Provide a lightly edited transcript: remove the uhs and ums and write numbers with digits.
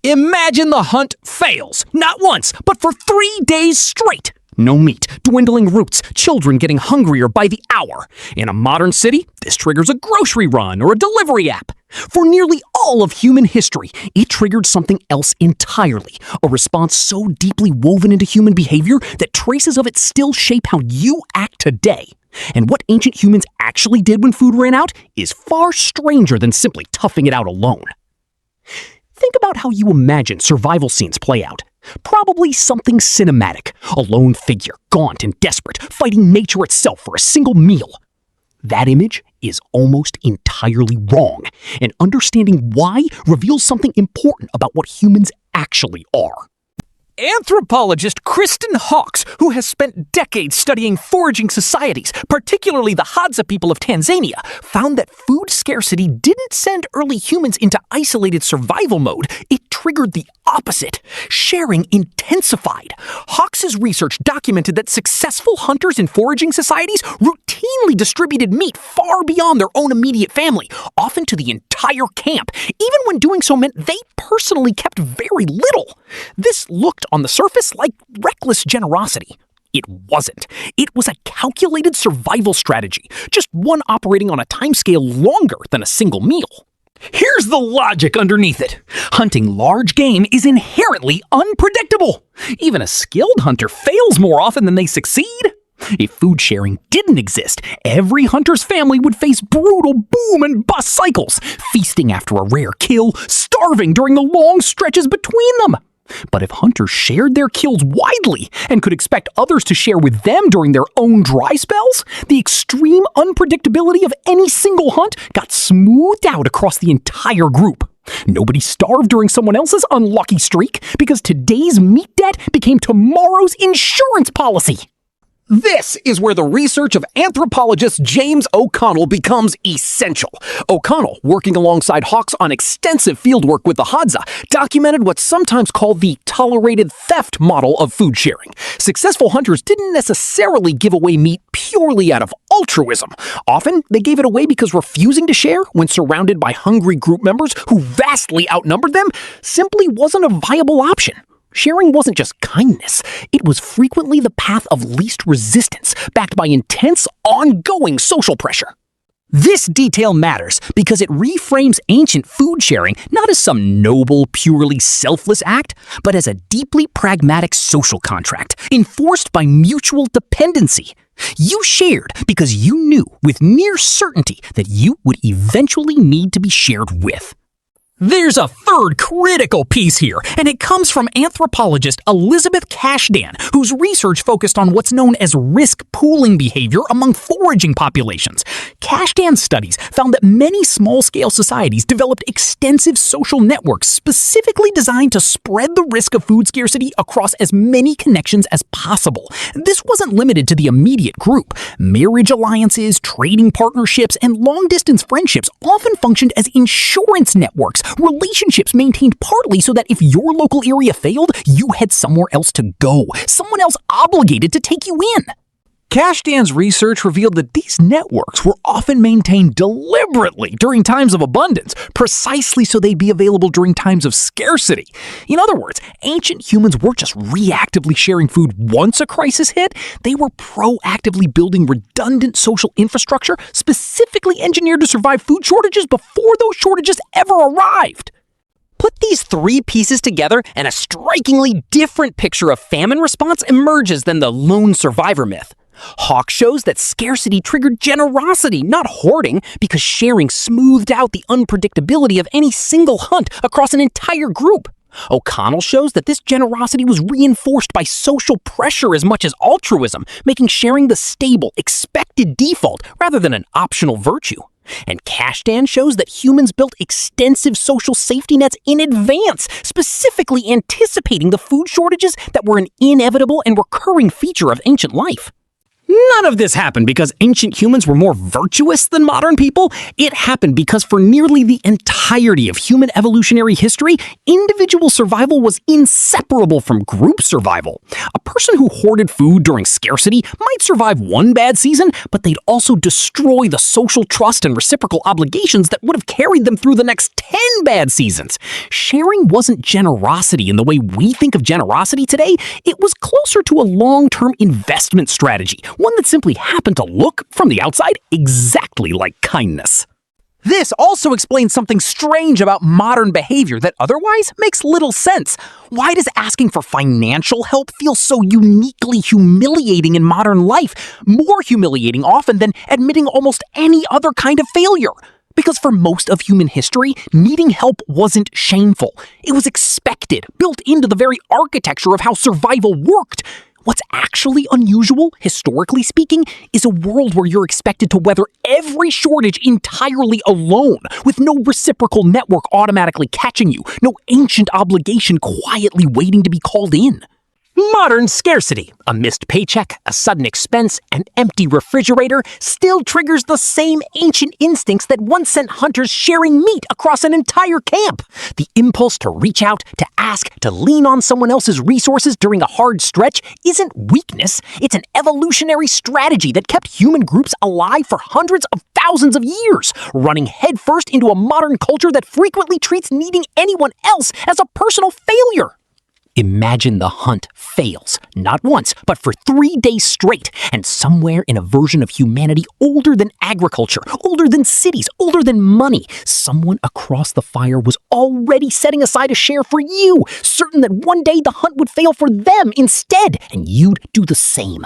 Imagine the hunt fails, not once, but for 3 days straight. No meat, dwindling routes, children getting hungrier by the hour. In a modern city, this triggers a grocery run or a delivery app. For nearly all of human history, it triggered something else entirely, a response so deeply woven into human behavior that traces of it still shape how you act today. And what ancient humans actually did when food ran out is far stranger than simply toughing it out alone. Think about how you imagine survival scenes play out. Probably something cinematic, a lone figure, gaunt and desperate, fighting nature itself for a single meal. That image is almost entirely wrong, and understanding why reveals something important about what humans actually are. Anthropologist Kristen Hawkes, who has spent decades studying foraging societies, particularly the Hadza people of Tanzania, found that food scarcity didn't send early humans into isolated survival mode. It triggered the opposite. Sharing intensified. Hawkes' research documented that successful hunters in foraging societies routinely distributed meat far beyond their own immediate family, often to the entire camp, even when doing so meant they personally kept very little. This looked on the surface like reckless generosity. It wasn't. It was a calculated survival strategy, just one operating on a timescale longer than a single meal. Here's the logic underneath it. Hunting large game is inherently unpredictable. Even a skilled hunter fails more often than they succeed. If food sharing didn't exist, every hunter's family would face brutal boom and bust cycles, feasting after a rare kill, starving during the long stretches between them. But if hunters shared their kills widely and could expect others to share with them during their own dry spells, the extreme unpredictability of any single hunt got smoothed out across the entire group. Nobody starved during someone else's unlucky streak because today's meat debt became tomorrow's insurance policy. This is where the research of anthropologist James O'Connell becomes essential. O'Connell, working alongside Hawkes on extensive fieldwork with the Hadza, documented what's sometimes called the tolerated theft model of food sharing. Successful hunters didn't necessarily give away meat purely out of altruism. Often, they gave it away because refusing to share when surrounded by hungry group members who vastly outnumbered them simply wasn't a viable option. Sharing wasn't just kindness, it was frequently the path of least resistance, backed by intense, ongoing social pressure. This detail matters because it reframes ancient food sharing not as some noble, purely selfless act, but as a deeply pragmatic social contract, enforced by mutual dependency. You shared because you knew with near certainty that you would eventually need to be shared with. There's a third critical piece here, and it comes from anthropologist Elizabeth Cashdan, whose research focused on what's known as risk pooling behavior among foraging populations. Cashdan's studies found that many small-scale societies developed extensive social networks specifically designed to spread the risk of food scarcity across as many connections as possible. This wasn't limited to the immediate group. Marriage alliances, trading partnerships, and long-distance friendships often functioned as insurance networks, relationships maintained partly so that if your local area failed, you had somewhere else to go, someone else obligated to take you in. Cashdan's research revealed that these networks were often maintained deliberately during times of abundance, precisely so they'd be available during times of scarcity. In other words, ancient humans weren't just reactively sharing food once a crisis hit, they were proactively building redundant social infrastructure specifically engineered to survive food shortages before those shortages ever arrived. Put these three pieces together and a strikingly different picture of famine response emerges than the lone survivor myth. Hawkes shows that scarcity triggered generosity, not hoarding, because sharing smoothed out the unpredictability of any single hunt across an entire group. O'Connell shows that this generosity was reinforced by social pressure as much as altruism, making sharing the stable, expected default rather than an optional virtue. And Cashdan shows that humans built extensive social safety nets in advance, specifically anticipating the food shortages that were an inevitable and recurring feature of ancient life. None of this happened because ancient humans were more virtuous than modern people. It happened because for nearly the entirety of human evolutionary history, individual survival was inseparable from group survival. A person who hoarded food during scarcity might survive one bad season, but they'd also destroy the social trust and reciprocal obligations that would have carried them through the next 10 bad seasons. Sharing wasn't generosity in the way we think of generosity today. It was closer to a long-term investment strategy, one that simply happened to look, from the outside, exactly like kindness. This also explains something strange about modern behavior that otherwise makes little sense. Why does asking for financial help feel so uniquely humiliating in modern life? More humiliating often than admitting almost any other kind of failure. Because for most of human history, needing help wasn't shameful. It was expected, built into the very architecture of how survival worked. What's actually unusual, historically speaking, is a world where you're expected to weather every shortage entirely alone, with no reciprocal network automatically catching you, no ancient obligation quietly waiting to be called in. Modern scarcity, a missed paycheck, a sudden expense, an empty refrigerator, still triggers the same ancient instincts that once sent hunters sharing meat across an entire camp. The impulse to reach out, to ask, to lean on someone else's resources during a hard stretch isn't weakness. It's an evolutionary strategy that kept human groups alive for hundreds of thousands of years, running headfirst into a modern culture that frequently treats needing anyone else as a personal failure. Imagine the hunt fails, not once, but for 3 days straight, and somewhere in a version of humanity older than agriculture, older than cities, older than money, someone across the fire was already setting aside a share for you, certain that one day the hunt would fail for them instead, and you'd do the same.